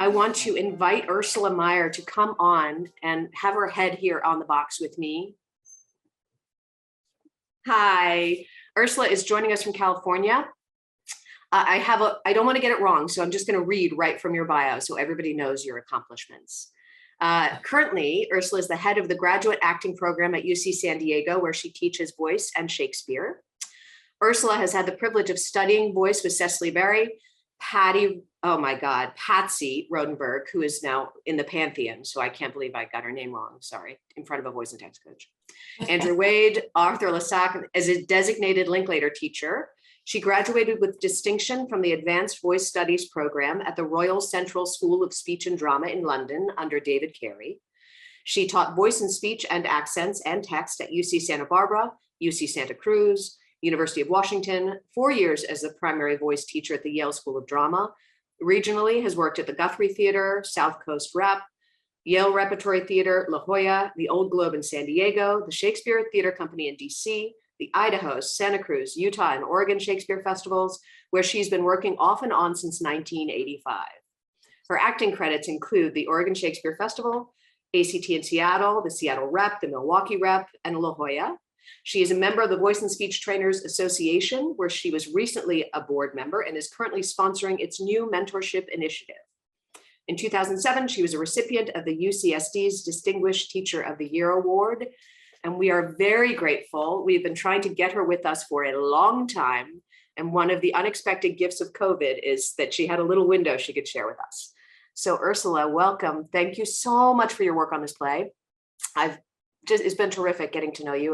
I want to invite Ursula Meyer to come on and have her head here on the box with me. Hi, Ursula is joining us from California. I don't want to get it wrong, so I'm just going to read right from your bio so everybody knows your accomplishments. Currently, Ursula is the head of the graduate acting program at UC San Diego, where she teaches voice and Shakespeare. Ursula has had the privilege of studying voice with Cecily Berry, Patsy Rodenberg, who is now in the Pantheon, so I can't believe I got her name wrong, sorry, in front of a voice and text coach. Andrew Wade, Arthur Lassac as a designated Linklater teacher. She graduated with distinction from the Advanced Voice Studies program at the Royal Central School of Speech and Drama in London under David Carey. She taught voice and speech and accents and text at UC Santa Barbara, UC Santa Cruz, University of Washington, 4 years as the primary voice teacher at the Yale School of Drama. Regionally has worked at the Guthrie Theater, South Coast Rep, Yale Repertory Theater, La Jolla, the Old Globe in San Diego, the Shakespeare Theater Company in DC, the Idaho, Santa Cruz, Utah, and Oregon Shakespeare festivals, where she's been working off and on since 1985. Her acting credits include the Oregon Shakespeare Festival, ACT in Seattle, the Seattle Rep, the Milwaukee Rep, and La Jolla. She is a member of the Voice and Speech Trainers Association, where she was recently a board member and is currently sponsoring its new mentorship initiative. In 2007, she was a recipient of the UCSD's Distinguished Teacher of the Year Award, and we are very grateful. We've been trying to get her with us for a long time, and one of the unexpected gifts of COVID is that she had a little window she could share with us. So Ursula, welcome. Thank you so much for your work on this play. It's been terrific getting to know you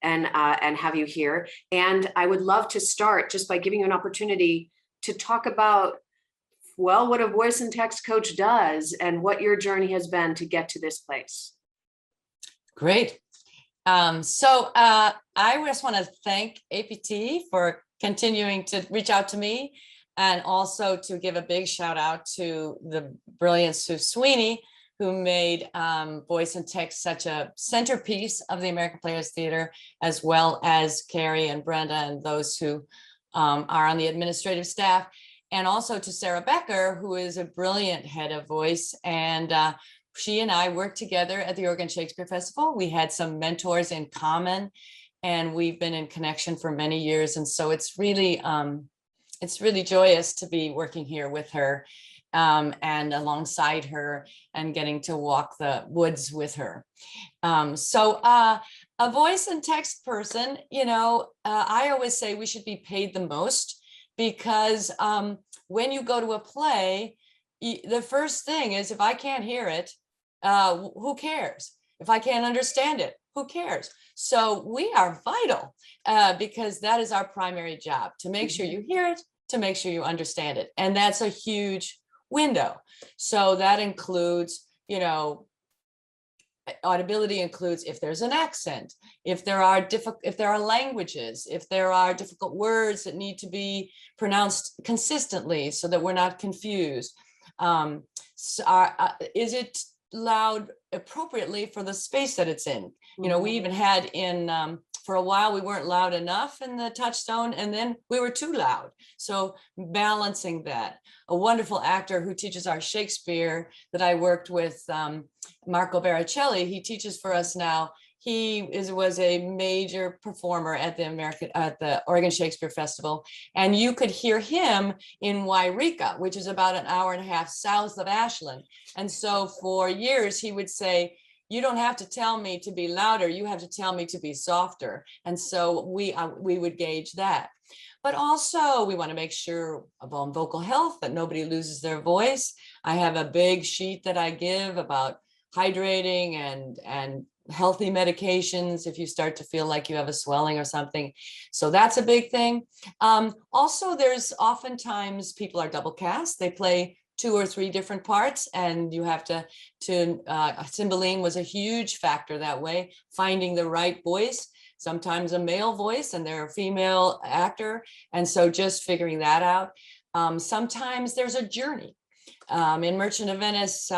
and have you here. And I would love to start just by giving you an opportunity to talk about, well, what a voice and text coach does and what your journey has been to get to this place. Great. I just want to thank APT for continuing to reach out to me, and also to give a big shout out to the brilliant Sue Sweeney, who made voice and text such a centerpiece of the American Players Theater, as well as Carrie and Brenda and those who are on the administrative staff, and also to Sarah Becker, who is a brilliant head of voice. And she and I worked together at the Oregon Shakespeare Festival. We had some mentors in common, and we've been in connection for many years. And so it's really joyous to be working here with her and alongside her and getting to walk the woods with her. A voice and text person, I always say we should be paid the most, because when you go to a play, the first thing is, if I can't hear it, who cares? If I can't understand it, who cares? So we are vital because that is our primary job, to make sure you hear it, to make sure you understand it. And that's a huge window. So that includes, audibility includes if there's an accent, if there are languages, if there are difficult words that need to be pronounced consistently so that we're not confused. Is it loud appropriately for the space that it's in? We even had for a while, we weren't loud enough in the touchstone, and then we were too loud. So balancing that. A wonderful actor who teaches our Shakespeare that I worked with, Marco Baricelli, he teaches for us now. He was a major performer at the Oregon Shakespeare Festival, and you could hear him in Wairika, which is about an hour and a half south of Ashland. And so for years he would say, "You don't have to tell me to be louder, you have to tell me to be softer." And so we would gauge that. But also we want to make sure about vocal health, that nobody loses their voice. I have a big sheet that I give about hydrating and healthy medications if you start to feel like you have a swelling or something. So that's a big thing. Also, there's oftentimes people are double cast. They play 2 or 3 different parts, and you have to Cymbeline was a huge factor that way, finding the right voice, sometimes a male voice and they're a female actor. And so just figuring that out. Sometimes there's a journey. In Merchant of Venice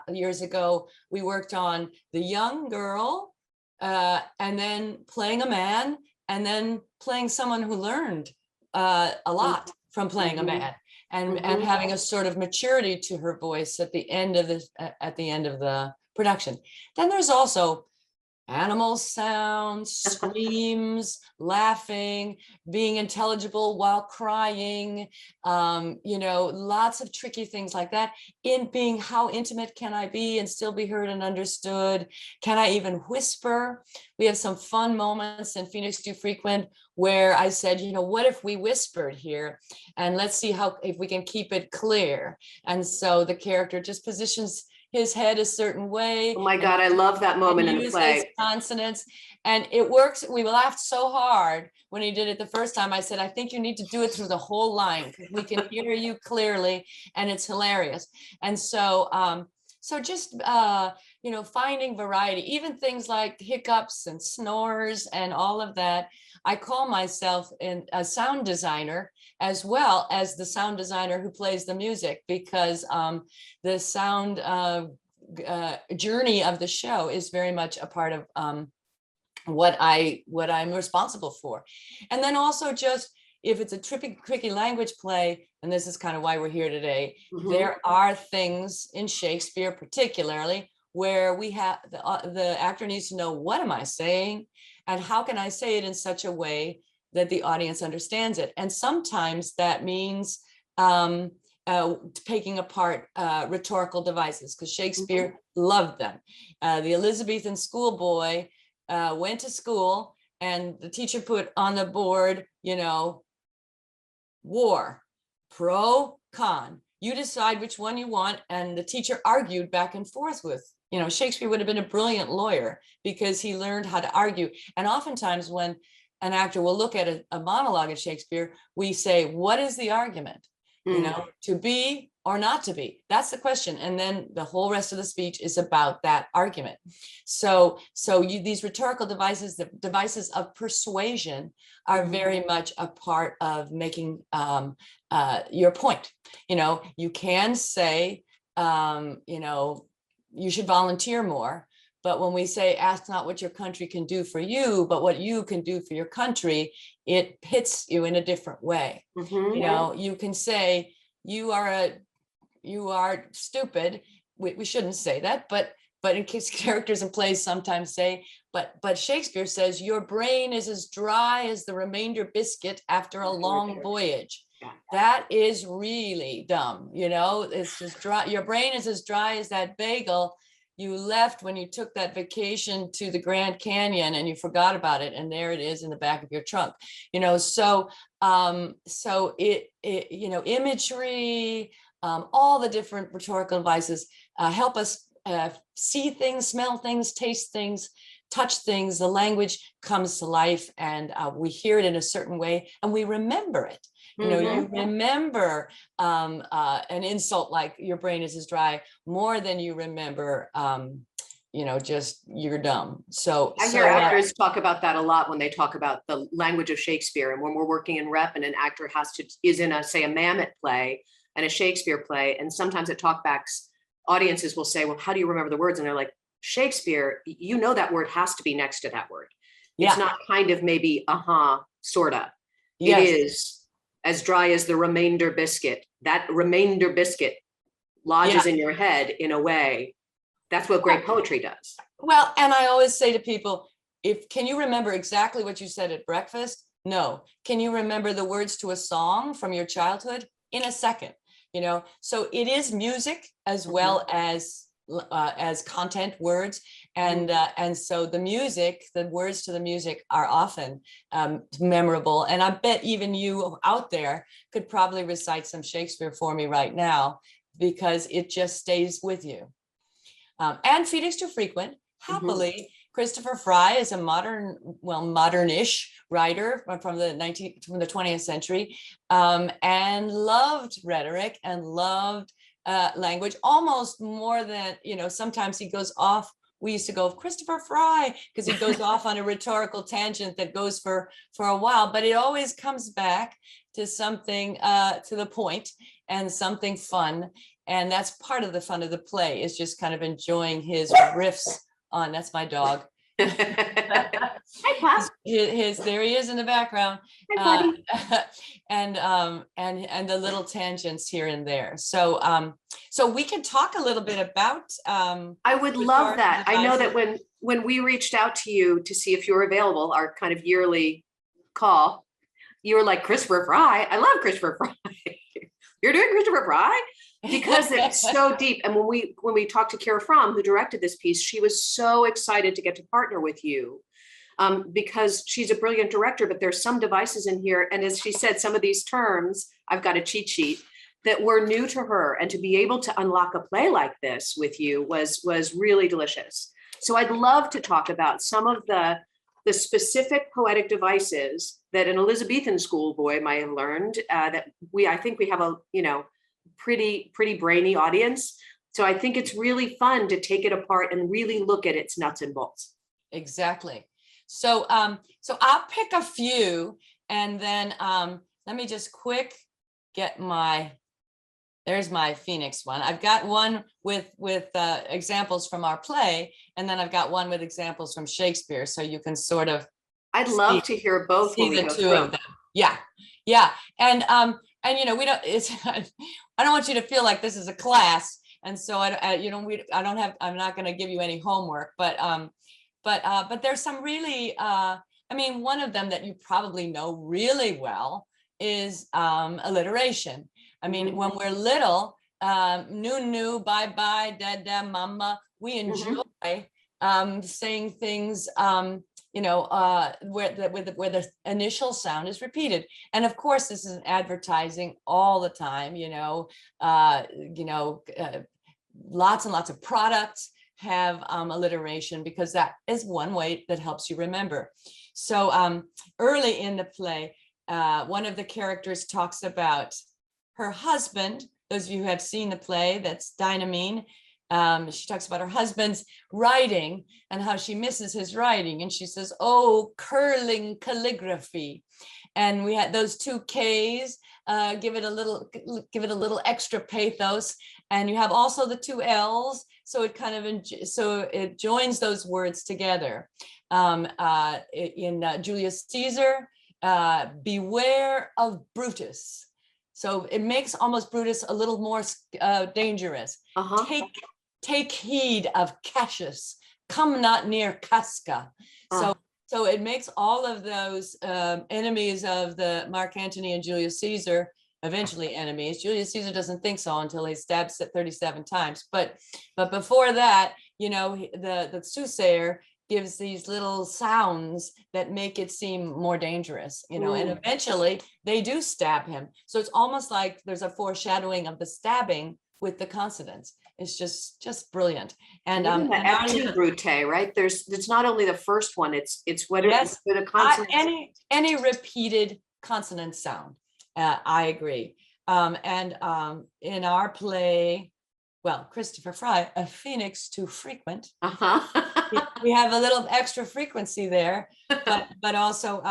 years ago, we worked on the young girl and then playing a man and then playing someone who learned a lot from playing a man. and having a sort of maturity to her voice at the end of the production. Then there's also animal sounds, screams, laughing, being intelligible while crying, lots of tricky things like that. In being, how intimate can I be and still be heard and understood? Can I even whisper? We have some fun moments in Phoenix Too Frequent where I said, what if we whispered here? And let's see if we can keep it clear. And so the character just positions his head a certain way. Oh my God, I love that moment in the play. Consonants, and it works. We laughed so hard when he did it the first time. I said, I think you need to do it through the whole line. We can hear you clearly, and it's hilarious. And so, just finding variety, even things like hiccups and snores and all of that. I call myself a sound designer as well as the sound designer who plays the music, because the sound journey of the show is very much a part of what I'm responsible for. And then also, just if it's a tricky language play, and this is kind of why we're here today, there are things in Shakespeare particularly where we have the actor needs to know, what am I saying and how can I say it in such a way that the audience understands it. And sometimes that means taking apart rhetorical devices, because Shakespeare loved them. The Elizabethan schoolboy went to school, and the teacher put on the board, war, pro, con. You decide which one you want. And the teacher argued back and forth with, Shakespeare would have been a brilliant lawyer because he learned how to argue. And oftentimes when an actor will look at a monologue of Shakespeare, we say, what is the argument? To be or not to be? That's the question. And then the whole rest of the speech is about that argument. So these rhetorical devices, the devices of persuasion, are very much a part of making your point. You can say, you should volunteer more. But when we say, ask not what your country can do for you, but what you can do for your country, it hits you in a different way. You can say, you are stupid. We shouldn't say that, but in case characters in plays sometimes say, but Shakespeare says, your brain is as dry as the remainder biscuit after a long voyage. That is really dumb. It's just dry. Your brain is as dry as that bagel you left when you took that vacation to the Grand Canyon and you forgot about it, and there it is in the back of your trunk. So imagery, all the different rhetorical devices help us see things, smell things, taste things, touch things. The language comes to life, and we hear it in a certain way, and we remember it. You remember an insult like your brain is as dry more than you remember, just you're dumb. So I hear actors talk about that a lot when they talk about the language of Shakespeare. And when we're working in rep and an actor is in a Mamet play and a Shakespeare play, and sometimes at talkbacks, audiences will say, well, how do you remember the words? And they're like, Shakespeare, that word has to be next to that word. It's not kind of maybe, sorta. Yes. It is as dry as the remainder biscuit. That remainder biscuit lodges in your head in a way. That's what great poetry does. Well, and I always say to people, can you remember exactly what you said at breakfast? No. Can you remember the words to a song from your childhood? In a second. So it is music as well as content, words, and so the words to the music are often memorable. And I bet even you out there could probably recite some Shakespeare for me right now, because it just stays with you. And Phoenix Too Frequent, happily, Christopher Fry is a modern-ish writer from the 20th century, and loved rhetoric and loved language almost more than, sometimes he goes off. We used to go, Christopher Fry, because he goes off on a rhetorical tangent that goes for a while, but it always comes back to something to the point and something fun. And that's part of the fun of the play, is just kind of enjoying his riffs on, that's my dog, Hi, Pop. There he is in the background. Hi, buddy. And the little tangents here and there. So we can talk a little bit about I would love that. I know that when we reached out to you to see if you were available, our kind of yearly call, you were like, Christopher Fry. I love Christopher Fry. You're doing Christopher Fry? Because it's so deep. And when we talked to Kara Fromm, who directed this piece, she was so excited to get to partner with you. Because she's a brilliant director, but there's some devices in here. And as she said, some of these terms, I've got a cheat sheet, that were new to her. And to be able to unlock a play like this with you was really delicious. So I'd love to talk about some of the specific poetic devices that an Elizabethan schoolboy might have learned, that I think we have a, pretty brainy audience. So I think it's really fun to take it apart and really look at its nuts and bolts. Exactly. So I'll pick a few, and then let me just get there's my Phoenix one. I've got one with examples from our play, and then I've got one with examples from Shakespeare. So you can sort of. I'd love to hear both. See the two of them. Yeah. And we don't. I don't want you to feel like this is a class, and so I'm not going to give you any homework, but there's some really. One of them that you probably know really well is alliteration. When we're little, new, bye, dada, mama, we enjoy saying things, where the initial sound is repeated. And of course, this is in advertising all the time, lots and lots of products have alliteration, because that is one way that helps you remember. So early in the play, one of the characters talks about her husband. Those of you who have seen the play, that's Dynamine. She talks about her husband's writing and how she misses his writing. And she says, oh, curling calligraphy. And we had those two Ks, give it a little extra pathos. And you have also the two Ls. So it joins those words together. In Julius Caesar, beware of Brutus. So it makes almost Brutus a little more dangerous. Take heed of Cassius. Come not near Casca. So it makes all of those enemies of the Mark Antony and Julius Caesar eventually enemies. Julius Caesar doesn't think so until he stabs it 37 times. But before that, the soothsayer gives these little sounds that make it seem more dangerous, and eventually they do stab him. So it's almost like there's a foreshadowing of the stabbing with the consonants. It's just brilliant. And F2 brute, right? It's not only the first one, it's what the consonants. Any repeated consonant sound. I agree. And in our play, well, Christopher Fry, a phoenix too frequent. We have a little extra frequency there, but also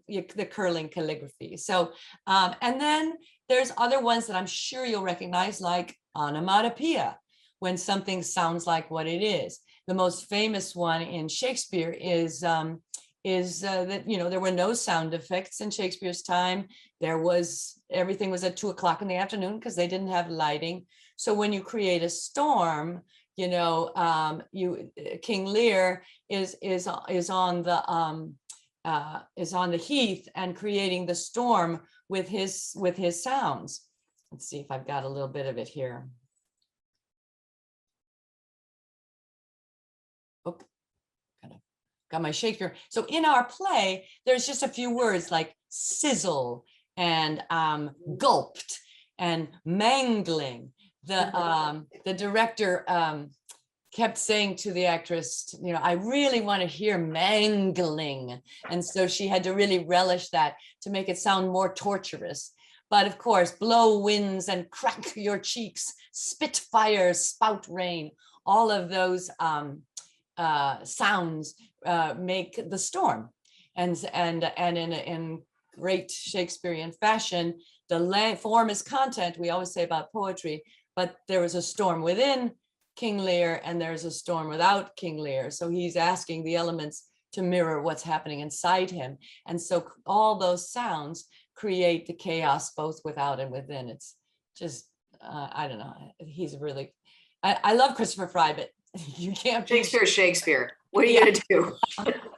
the curling calligraphy. So, and then there's other ones that I'm sure you'll recognize, like onomatopoeia, when something sounds like what it is. The most famous one in Shakespeare is that there were no sound effects in Shakespeare's time. Everything was at 2 o'clock in the afternoon because they didn't have lighting. So when you create a storm, King Lear is on the heath and creating the storm with his sounds. Let's see if I've got a little bit of it here. Oh, got my Shakespeare. So in our play, there's just a few words like sizzle and gulped and mangling. The director kept saying to the actress, I really want to hear mangling. And so she had to really relish that to make it sound more torturous. But of course, blow winds and crack your cheeks, spit fire, spout rain, all of those sounds make the storm. And in great Shakespearean fashion, the form is content, we always say about poetry, but there was a storm within King Lear and there's a storm without King Lear. So he's asking the elements to mirror what's happening inside him. And so all those sounds create the chaos both without and within. It's just, I don't know, he's really, I love Christopher Fry, but you can't be Shakespeare. What are you gonna do?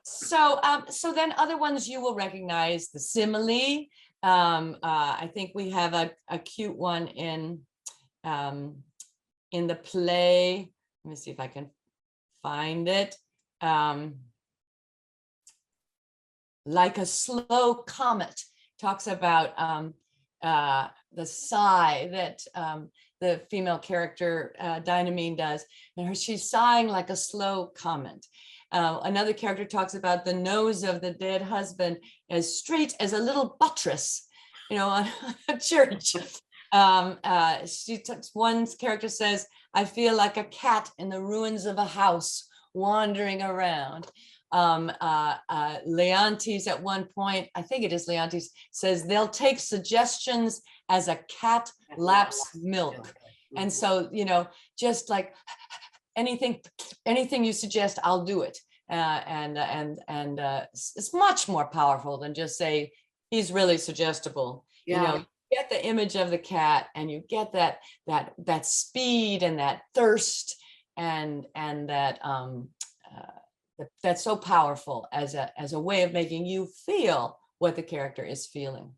So, so then other ones you will recognize, the simile. I think we have a cute one in the play. Let me see if I can find it. Like a slow comet, talks about the sigh that the female character Dynamine does, and she's sighing like a slow comet. Another character talks about the nose of the dead husband as straight as a little buttress, on a church. One character says, I feel like a cat in the ruins of a house wandering around. Leontes at one point, I think it is Leontes, says they'll take suggestions as a cat laps milk. And so, just like anything you suggest, I'll do it. It's much more powerful than just say, he's really suggestible. Yeah. You get the image of the cat and you get that speed and that thirst and that that's so powerful as a way of making you feel what the character is feeling.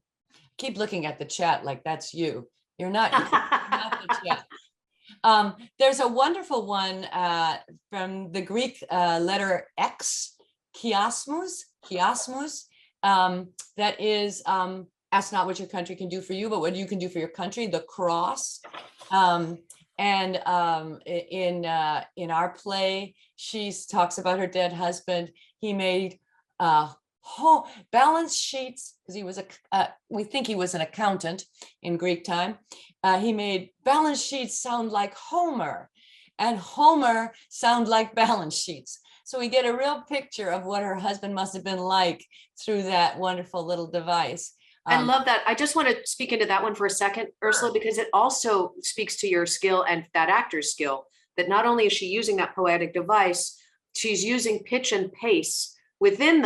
Keep looking at the chat like that's you. You're not the chat. There's a wonderful one from the Greek letter X, chiasmus, that is, ask not what your country can do for you, but what you can do for your country, the cross. In our play, she talks about her dead husband. He made balance sheets, because he was we think he was an accountant in Greek time. He made balance sheets sound like Homer, and Homer sound like balance sheets. So we get a real picture of what her husband must have been like through that wonderful little device. I love that. I just want to speak into that one for a second, Ursula, because it also speaks to your skill and that actor's skill, that not only is she using that poetic device, she's using pitch and pace within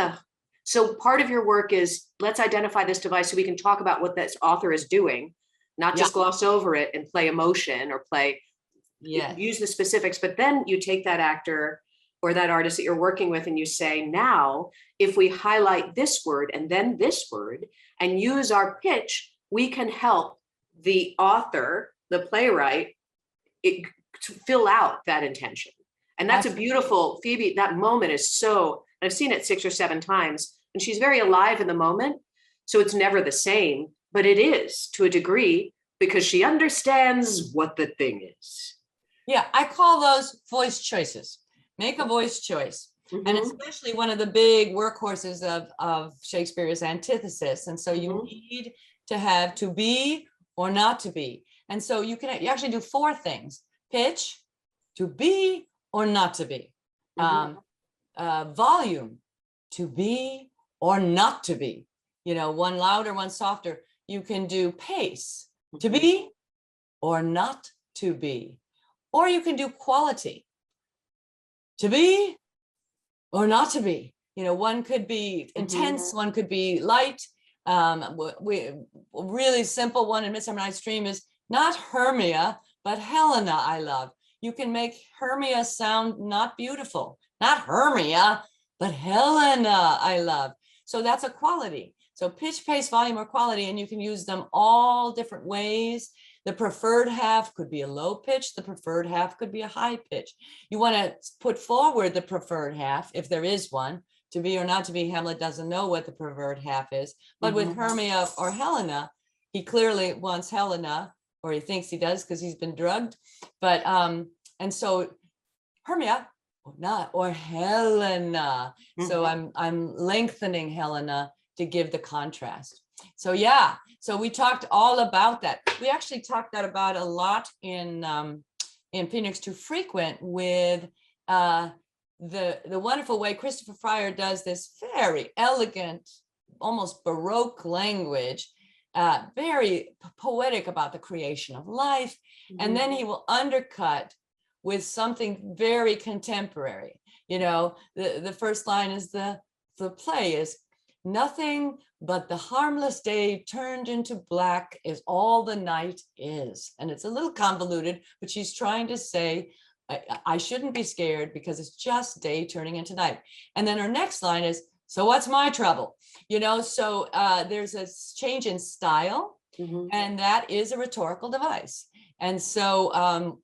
so part of your work is, let's identify this device so we can talk about what this author is doing, not just gloss over it and play emotion or use the specifics, but then you take that actor or that artist that you're working with and you say, now, if we highlight this word and then this word and use our pitch, we can help the author, the playwright, to fill out that intention. And that's a beautiful, Phoebe, that moment is so, I've seen it 6 or 7 times, and she's very alive in the moment. So it's never the same, but it is to a degree because she understands what the thing is. Yeah, I call those voice choices. Make a voice choice. Mm-hmm. And especially one of the big workhorses of Shakespeare is antithesis. And so you need to have to be or not to be. And so you actually do 4 things: pitch, to be or not to be, volume, to be or not to be, one louder, one softer. You can do pace, to be or not to be, or you can do quality, to be or not to be. One could be intense, one could be light. Really simple one in Midsummer Night's Dream is not Hermia, but Helena, I love. You can make Hermia sound not beautiful, not Hermia, but Helena, I love. So that's a quality. So pitch, pace, volume, or quality, and you can use them all different ways. The preferred half could be a low pitch. The preferred half could be a high pitch. You want to put forward the preferred half, if there is one. To be or not to be, Hamlet doesn't know what the preferred half is. But with Hermia or Helena, he clearly wants Helena, or he thinks he does because he's been drugged. But and so Hermia or not, or Helena. So I'm lengthening Helena to give the contrast. So yeah, so we talked all about that. We actually talked about a lot in Phoenix Too Frequent with the wonderful way Christopher Fryer does this very elegant, almost Baroque language, very poetic about the creation of life. And then he will undercut with something very contemporary. You know, the first line is the play is, nothing but the harmless day turned into black is all the night is. And it's a little convoluted, but she's trying to say, I shouldn't be scared because it's just day turning into night. And then her next line is, so what's my trouble? You know, so there's a change in style, and that is a rhetorical device. And so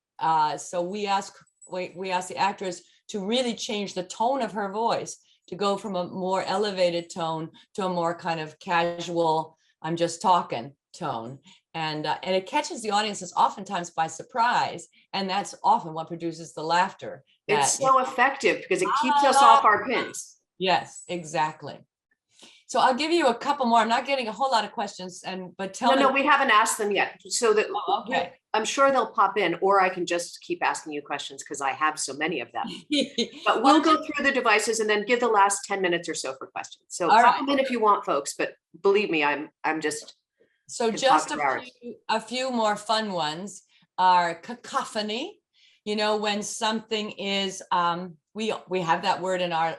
so we ask the actress to really change the tone of her voice, to go from a more elevated tone to a more kind of casual, I'm just talking tone. And it catches the audiences oftentimes by surprise. And that's often what produces the laughter. It's so effective because it keeps us off our pins. Yes, exactly. So I'll give you a couple more. I'm not getting a whole lot of questions, but tell me. No, we haven't asked them yet. So that Okay. I'm sure they'll pop in, or I can just keep asking you questions because I have so many of them. But we'll go through the devices and then give the last 10 minutes or so for questions. So pop them in if you want, folks, but believe me, I'm just. So just a few more fun ones are cacophony. You know, when something is, we have that word in our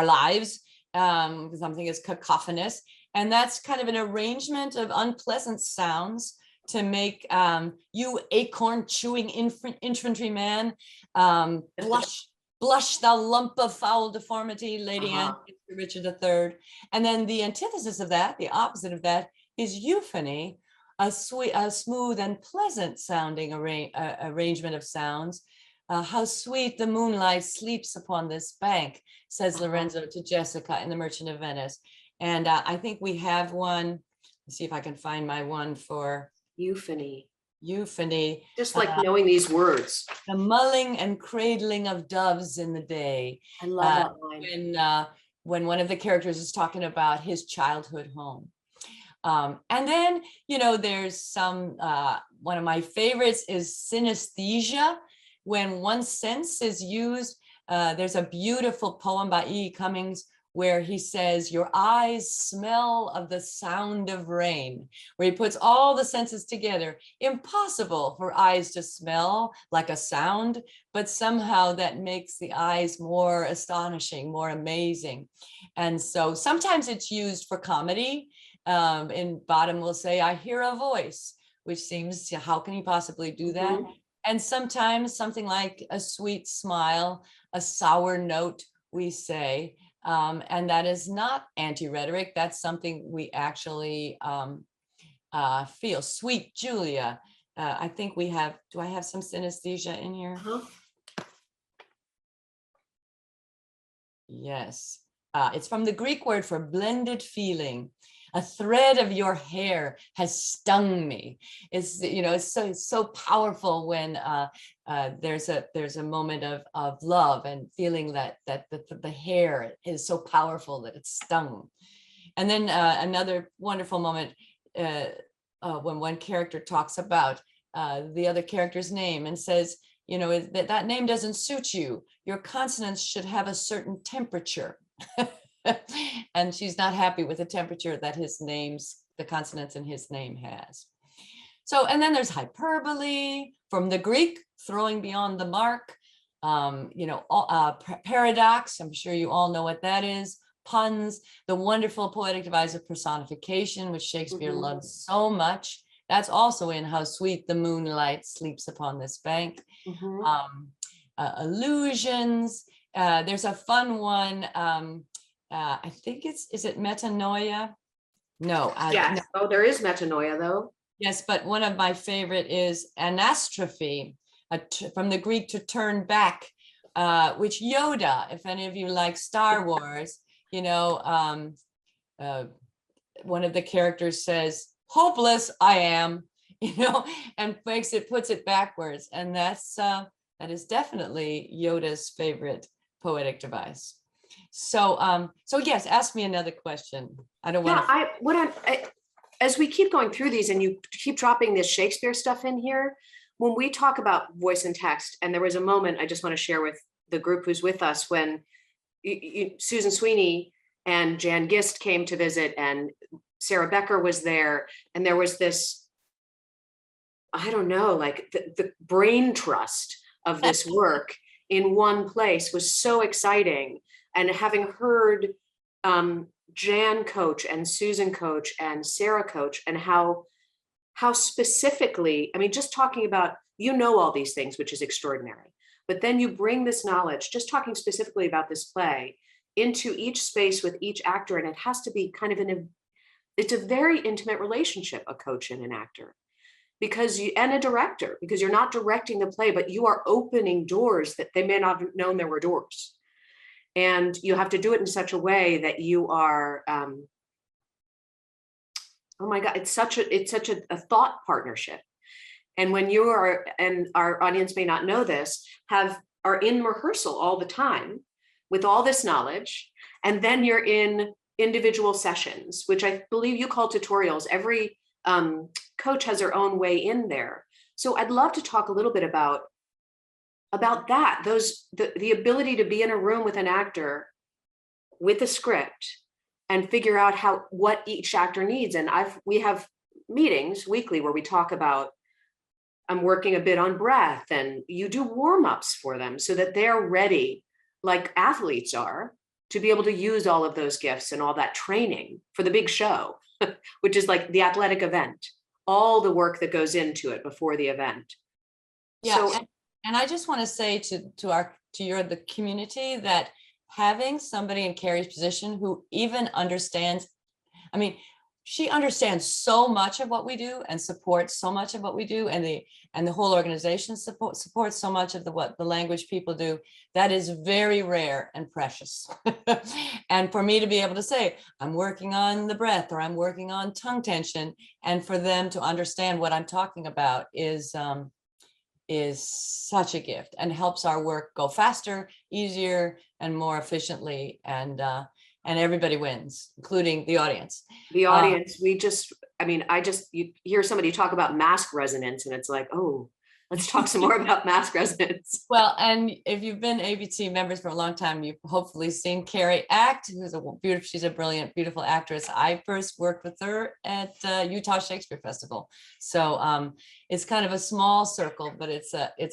lives. Something is cacophonous, and that's kind of an arrangement of unpleasant sounds to make you acorn chewing infantryman, blush thou lump of foul deformity, Lady Anne, Richard III. And then the antithesis of that, the opposite of that, is euphony, a smooth and pleasant sounding arrangement of sounds. How sweet the moonlight sleeps upon this bank, says Lorenzo to Jessica in The Merchant of Venice. And I think we have one. Let's see if I can find my one for euphony. Euphony. Just like knowing these words. The mulling and cradling of doves in the day. I love that line. When one of the characters is talking about his childhood home. And then, you know, there's some, one of my favorites is synesthesia. When one sense is used, there's a beautiful poem by E. Cummings where he says, your eyes smell of the sound of rain, where he puts all the senses together. Impossible for eyes to smell like a sound, but somehow that makes the eyes more astonishing, more amazing. And so sometimes it's used for comedy. In Bottom will say, I hear a voice, which seems, how can he possibly do that? And sometimes something like a sweet smile, a sour note, we say, and that is not anti-rhetoric. That's something we actually feel. Sweet Julia. I think we have, do I have some synesthesia in here? Yes. It's from the Greek word for blended feeling. A thread of your hair has stung me. It's, you know, it's so powerful when there's a moment of love and feeling that the hair is so powerful that it's stung. And then another wonderful moment when one character talks about the other character's name and says, you know, that name doesn't suit you. Your consonants should have a certain temperature. And she's not happy with the temperature that the consonants in his name has. So, and then there's hyperbole from the Greek, throwing beyond the mark, you know, paradox. I'm sure you all know what that is. Puns, the wonderful poetic device of personification, which Shakespeare loved so much. That's also in How Sweet the Moonlight Sleeps Upon This Bank. Allusions. There's a fun one. I think is it metanoia? No. Yes. No. Oh, there is metanoia though. Yes, but one of my favorite is anastrophe, from the Greek to turn back, which Yoda, if any of you like Star Wars, you know, one of the characters says, hopeless I am, you know, and puts it backwards. And that is definitely Yoda's favorite poetic device. So, so yes, ask me another question. I don't want to. As we keep going through these and you keep dropping this Shakespeare stuff in here, when we talk about voice and text, and there was a moment I just want to share with the group who's with us when Susan Sweeney and Jan Gist came to visit and Sarah Becker was there, and there was this I don't know, like the brain trust of this work in one place was so exciting. And having heard Jan coach and Susan coach and Sarah coach, and how specifically, I mean, just talking about, you know, all these things, which is extraordinary, but then you bring this knowledge, just talking specifically about this play, into each space with each actor, and it has to be kind of it's a very intimate relationship, a coach and an actor, and a director, because you're not directing the play, but you are opening doors that they may not have known there were doors. And you have to do it in such a way that you are, oh my God, it's such a thought partnership. And when you are, and our audience may not know this, are in rehearsal all the time with all this knowledge, and then you're in individual sessions, which I believe you call tutorials. Every coach has their own way in there. So I'd love to talk a little bit about that, the ability to be in a room with an actor with a script and figure out what each actor needs. And we have meetings weekly where we talk about, I'm working a bit on breath, and you do warm-ups for them so that they're ready, like athletes are, to be able to use all of those gifts and all that training for the big show, which is like the athletic event, all the work that goes into it before the event. Yeah. So, and I just want to say to the community that having somebody in Carrie's position who even understands, I mean, she understands so much of what we do and supports so much of what we do, and the whole organization supports so much of what the language people do. That is very rare and precious. And for me to be able to say, I'm working on the breath, or I'm working on tongue tension, and for them to understand what I'm talking about is such a gift, and helps our work go faster, easier, and more efficiently. And everybody wins, including the audience. The audience, you hear somebody talk about mask resonance, and it's like, oh, let's talk some more about mask resonance. Well, and if you've been APT members for a long time, you've hopefully seen Carrie act, she's a brilliant, beautiful actress. I first worked with her at Utah Shakespeare Festival. So it's kind of a small circle, but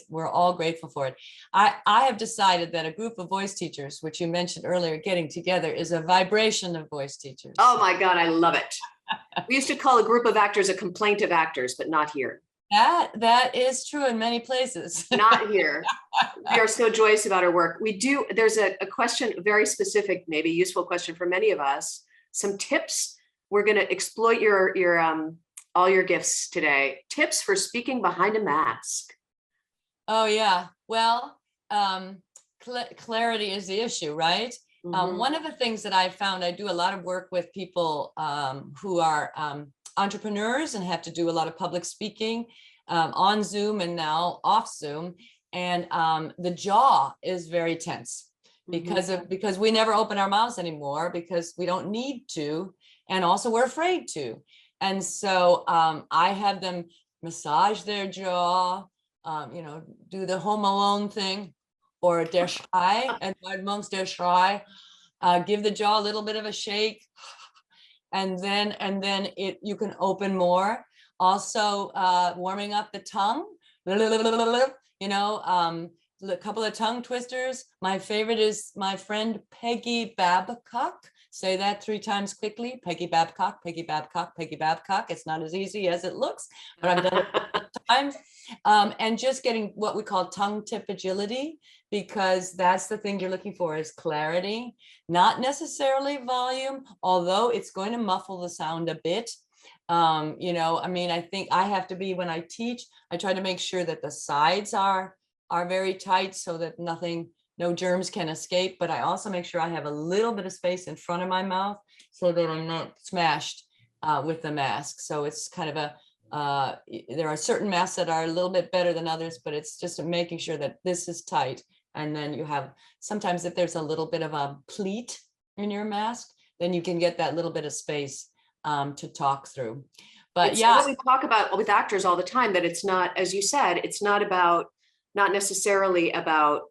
we're all grateful for it. I have decided that a group of voice teachers, which you mentioned earlier, getting together, is a vibration of voice teachers. Oh my God, I love it. We used to call a group of actors a complaint of actors, but not here. That is true in many places. Not here. We are so joyous about our work. There's a question, very specific, maybe useful question for many of us. Some tips. We're going to exploit your all your gifts today. Tips for speaking behind a mask. Oh yeah. Well, clarity is the issue, right? Mm-hmm. One of the things that I found, I do a lot of work with people who are entrepreneurs and have to do a lot of public speaking on Zoom and now off Zoom. And the jaw is very tense because we never open our mouths anymore because we don't need to. And also we're afraid to. And so I have them massage their jaw, do the Home Alone thing, or der Schrei, and amongst der Schrei, give the jaw a little bit of a shake. And then you can open more. Also warming up the tongue, a couple of tongue twisters. My favorite is my friend Peggy Babcock. Say that 3 times quickly. Peggy Babcock, Peggy Babcock, Peggy Babcock. It's not as easy as it looks, but I've done it a couple of times. And just getting what we call tongue tip agility, because that's the thing you're looking for, is clarity, not necessarily volume, although it's going to muffle the sound a bit. I think I have to be, when I teach, I try to make sure that the sides are very tight so that no germs can escape, but I also make sure I have a little bit of space in front of my mouth so that I'm not smashed with the mask. So it's kind of there are certain masks that are a little bit better than others, but it's just making sure that this is tight. And then you have, sometimes if there's a little bit of a pleat in your mask, then you can get that little bit of space to talk through. But it's yeah, what we talk about with actors all the time, that it's not, as you said, it's not necessarily about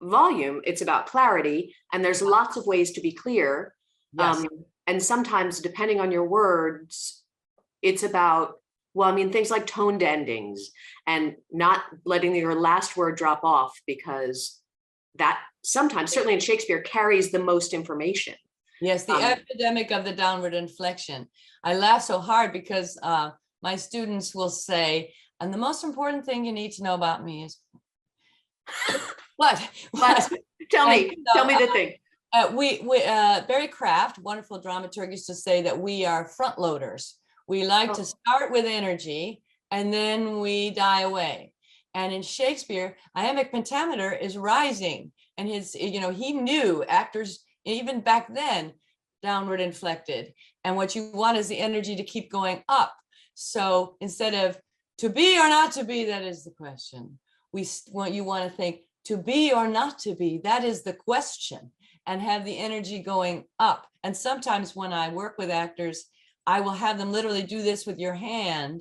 volume, it's about clarity. And there's lots of ways to be clear. Yes. And sometimes, depending on your words, it's about Well, I mean, things like toned endings and not letting your last word drop off, because that sometimes, certainly in Shakespeare, carries the most information. Yes, the epidemic of the downward inflection. I laugh so hard because my students will say, and the most important thing you need to know about me is what? But tell me the thing. Barry Kraft, wonderful dramaturg, used to say that we are front loaders. We like to start with energy and then we die away. And in Shakespeare, iambic pentameter is rising, and his, he knew actors even back then downward inflected, and what you want is the energy to keep going up. So instead of to be or not to be, that is the question. You want to think to be or not to be, that is the question, and have the energy going up. And sometimes when I work with actors, I will have them literally do this with your hand,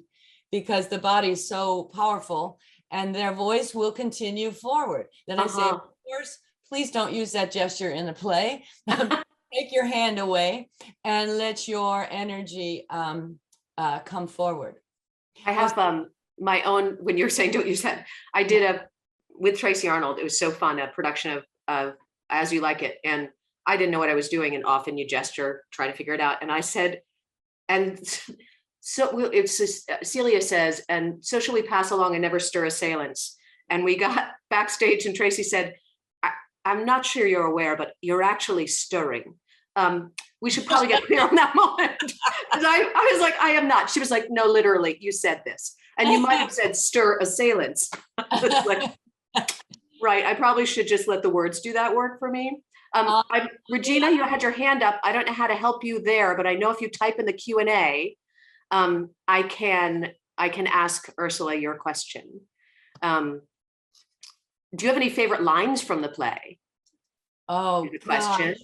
because the body is so powerful and their voice will continue forward. Then I say, of course, please don't use that gesture in the play. Take your hand away and let your energy come forward. I have my own, when you're saying don't use that, I did with Tracy Arnold, it was so fun, a production of As You Like It. And I didn't know what I was doing. And often you gesture, try to figure it out. And I said, and so it's Celia says, and so shall we pass along and never stir assailants. And we got backstage and Tracy said, I'm not sure you're aware, but you're actually stirring. We should probably get clear on that moment. Because I was like, I am not. She was like, no, literally, you said this. And you might have said stir assailants. Like, right, I probably should just let the words do that work for me. Regina, you had your hand up. I don't know how to help you there, but I know if you type in the Q&A, I can ask Ursula your question. Do you have any favorite lines from the play? Oh, question. Gosh.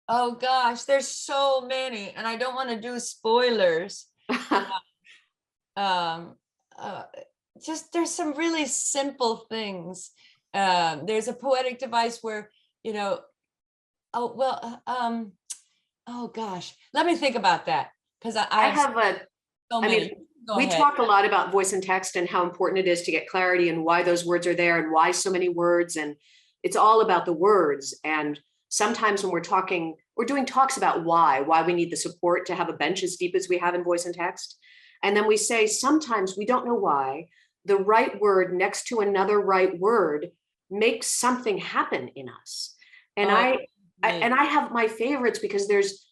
Oh gosh, there's so many, and I don't want to do spoilers. Just there's some really simple things. There's a poetic device where, oh gosh, let me think about that, because I have so many. We talk a lot about voice and text and how important it is to get clarity and why those words are there and why so many words. And it's all about the words. And sometimes when we're doing talks about why we need the support to have a bench as deep as we have in voice and text. And then we say, sometimes we don't know why the right word next to another right word makes something happen in us. And I have my favorites because there's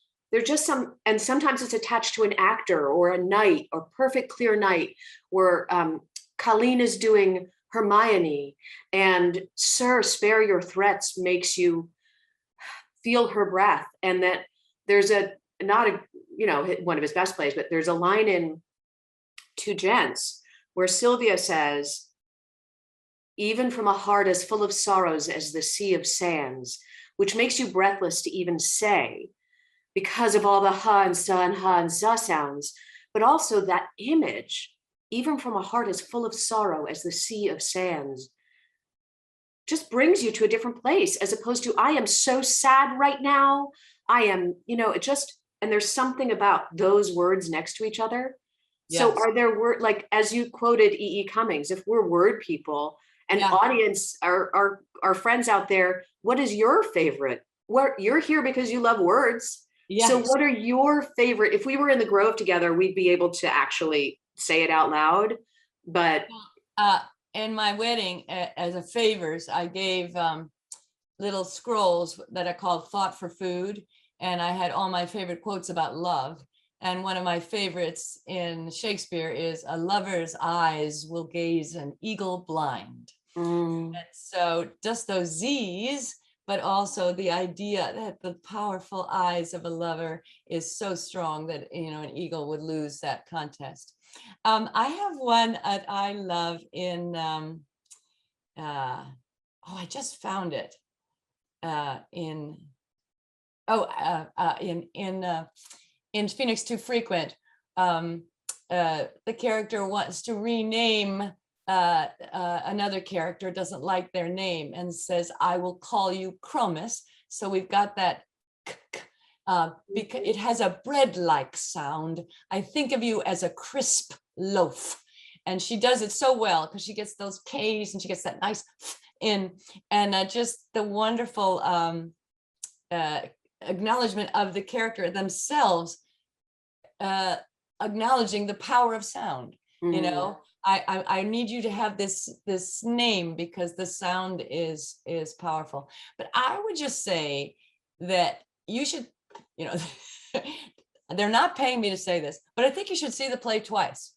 just some, and sometimes it's attached to an actor or a night or perfect clear night where Colleen is doing Hermione and sir, spare your threats makes you feel her breath. And that there's one of his best plays, but there's a line in Two Gents where Sylvia says, even from a heart as full of sorrows as the sea of sands, which makes you breathless to even say, because of all the ha and za sounds, but also that image, even from a heart as full of sorrow as the sea of sands, just brings you to a different place, as opposed to, I am so sad right now. I am, and there's something about those words next to each other. Yes. So are there words, like, as you quoted E.E. Cummings, if we're word people and audience, our friends out there, what is your favorite? You're here because you love words. Yes. So what are your favorite? If we were in the Grove together, we'd be able to actually say it out loud. But in my wedding, as a favors, I gave little scrolls that I called Thought for Food. And I had all my favorite quotes about love. And one of my favorites in Shakespeare is, a lover's eyes will gaze an eagle blind. And so just those Z's, but also the idea that the powerful eyes of a lover is so strong that, an eagle would lose that contest. I have one that I love in, I just found it in Phoenix Too Frequent. The character wants to rename another character, doesn't like their name, and says, I will call you Chromis. So we've got that because it has a bread-like sound. I think of you as a crisp loaf. And she does it so well because she gets those K's and she gets that nice in, and just the wonderful acknowledgement of the character themselves, acknowledging the power of sound. You know, I need you to have this name because the sound is powerful. But I would just say that you should, you know, they're not paying me to say this, but I think you should see the play twice,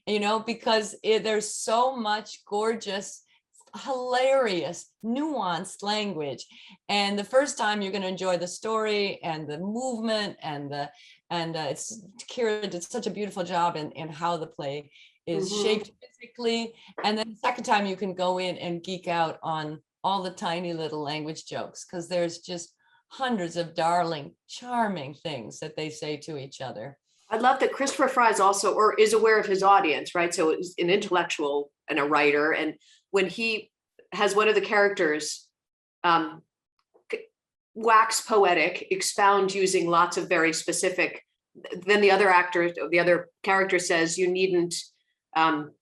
you know, because there's so much gorgeous, hilarious, nuanced language. And the first time you're going to enjoy the story and the movement and it's Kira did such a beautiful job in how the play is shaped physically. And then the second time you can go in and geek out on all the tiny little language jokes, because there's just hundreds of darling, charming things that they say to each other. I love that Christopher Fry is also, or is aware of his audience, right? So it's an intellectual and a writer. And when he has one of the characters wax poetic, expound using lots of very specific, then the other character says, you needn't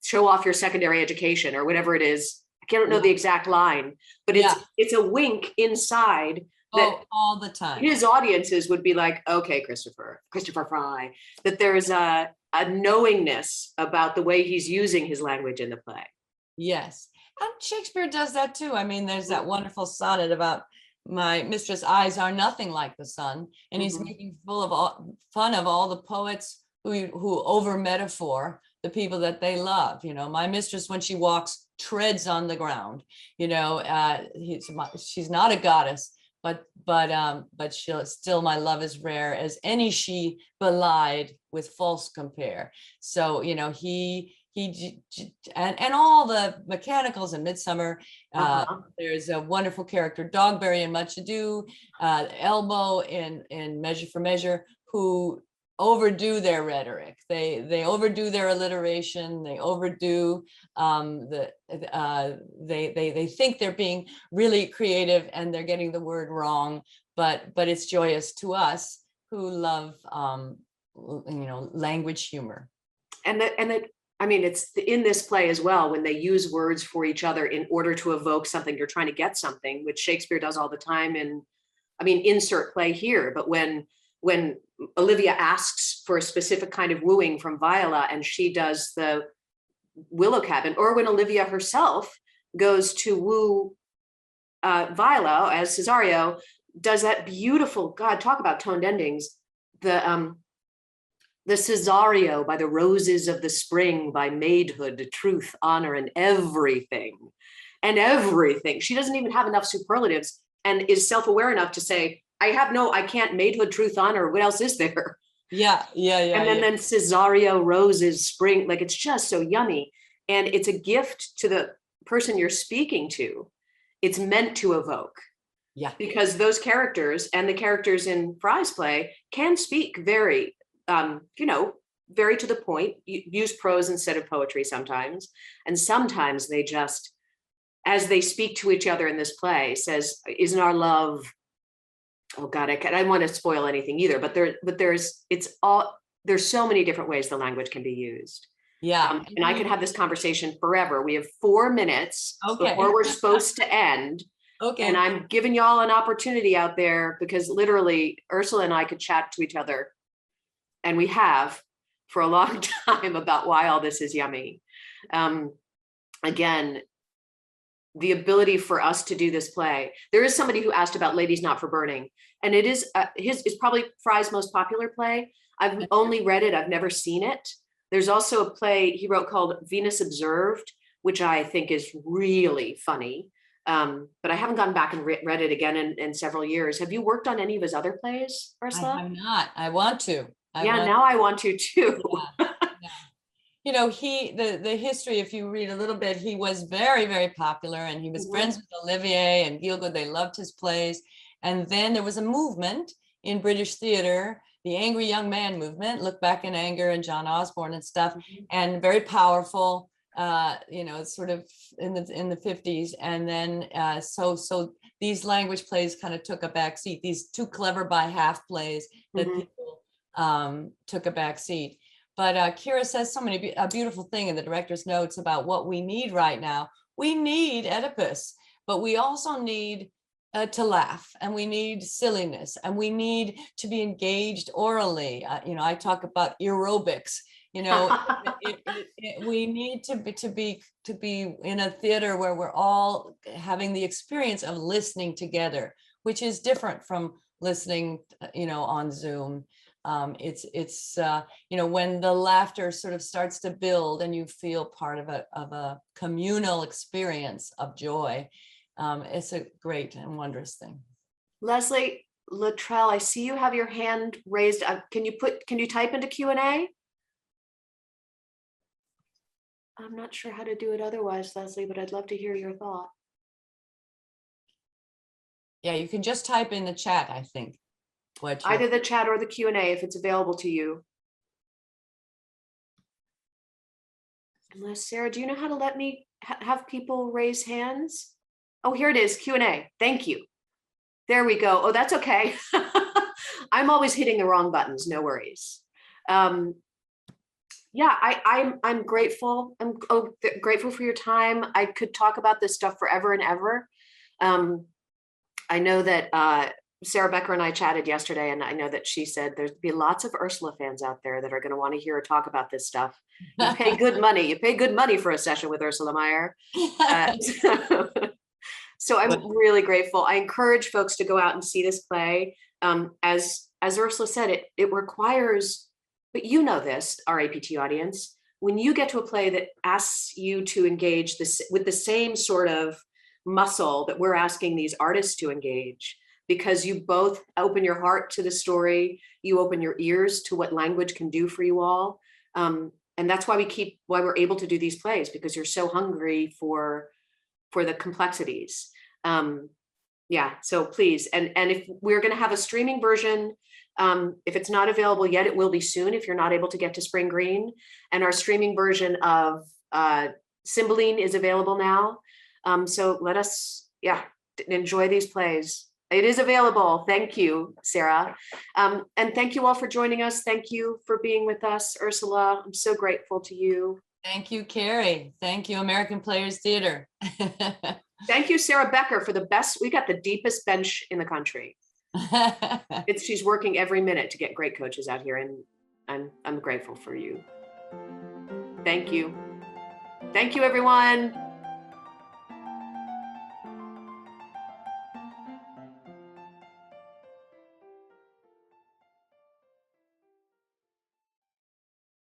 show off your secondary education or whatever it is. I can't know the exact line, but it's a wink inside that all the time. His audiences would be like, okay, Christopher Fry, that there's a knowingness about the way he's using his language in the play. Yes. And Shakespeare does that too. I mean, there's that wonderful sonnet about my mistress' eyes are nothing like the sun. And he's making fun of all the poets who over metaphor the people that they love. You know, my mistress, when she walks, treads on the ground. You know, she's not a goddess, but she'll still, my love is rare as any she belied with false compare. So, you know, and all the mechanicals in Midsummer. There's a wonderful character, Dogberry in Much Ado, Elbow in Measure for Measure, who overdo their rhetoric. They overdo their alliteration. They overdo they think they're being really creative and they're getting the word wrong. But it's joyous to us who love language humor. And I mean, it's in this play as well, when they use words for each other in order to evoke something, you're trying to get something, which Shakespeare does all the time. And I mean, insert play here, but when Olivia asks for a specific kind of wooing from Viola and she does the Willow Cabin, or when Olivia herself goes to woo Viola as Cesario, does that beautiful, God, talk about toned endings, the Cesario by the roses of the spring, by maidhood, truth, honor, and everything. She doesn't even have enough superlatives and is self-aware enough to say, I can't maidhood, truth, honor. What else is there? Yeah. And then Cesario, roses, spring, like it's just so yummy. And it's a gift to the person you're speaking to. It's meant to evoke. Yeah. Because those characters and the characters in Fry's play can speak very, very to the point, use prose instead of poetry sometimes. And sometimes they just, as they speak to each other in this play, says, isn't our love, oh God, I don't want to spoil anything either, but there's so many different ways the language can be used. Yeah. And I could have this conversation forever. We have 4 minutes before we're supposed to end. Okay. And I'm giving y'all an opportunity out there, because literally Ursula and I could chat to each other, and we have for a long time, about why all this is yummy. Again, the ability for us to do this play. There is somebody who asked about Ladies Not for Burning, and it is is probably Fry's most popular play. I've only read it, I've never seen it. There's also a play he wrote called Venus Observed, which I think is really funny. But I haven't gone back and read it again in several years. Have you worked on any of his other plays, Ursula? I have not. I want to. I want to too. Yeah. You know, the history, if you read a little bit, he was very, very popular, and he was friends with Olivier and Gielgud. They loved his plays. And then there was a movement in British theater, the Angry Young Man movement, Look Back in Anger and John Osborne and stuff, and very powerful, sort of in the 50s. And then so these language plays kind of took a back seat, these Too Clever by Half plays that people took a back seat. But Kira says so many a beautiful thing in the director's notes about what we need right now. We need Oedipus, but we also need to laugh, and we need silliness, and we need to be engaged orally. I talk about aerobics. We need to be in a theater where we're all having the experience of listening together, which is different from listening, on Zoom. It's when the laughter sort of starts to build and you feel part of a communal experience of joy. It's a great and wondrous thing. Leslie Luttrell, I see you have your hand raised. Can you type into Q&A? I'm not sure how to do it otherwise, Leslie, but I'd love to hear your thought. Yeah, you can just type in the chat, I think. Either the chat or the Q&A if it's available to you. Unless, Sarah, do you know how to let me have people raise hands? Oh, here it is, Q&A. Thank you. There we go. Oh, that's okay. I'm always hitting the wrong buttons. No worries. Yeah, I'm grateful. I'm grateful for your time. I could talk about this stuff forever and ever. I know that Sarah Becker and I chatted yesterday, and I know that she said there'd be lots of Ursula fans out there that are going to want to hear her talk about this stuff. You pay good money. You pay good money for a session with Ursula Meyer. So I'm really grateful. I encourage folks to go out and see this play. As Ursula said, it requires, but you know this, our APT audience, when you get to a play that asks you to engage this with the same sort of muscle that we're asking these artists to engage, because you both open your heart to the story, you open your ears to what language can do for you all. And that's why we're able to do these plays, because you're so hungry for the complexities. Yeah, so please. And if we're going to have a streaming version, if it's not available yet, it will be soon if you're not able to get to Spring Green. And our streaming version of Cymbeline is available now. So let us, enjoy these plays. It is available. Thank you, Sarah. And thank you all for joining us. Thank you for being with us, Ursula. I'm so grateful to you. Thank you, Carrie. Thank you, American Players Theater. Thank you, Sarah Becker, for the best. We got the deepest bench in the country. She's working every minute to get great coaches out here, and I'm grateful for you. Thank you. Thank you, everyone.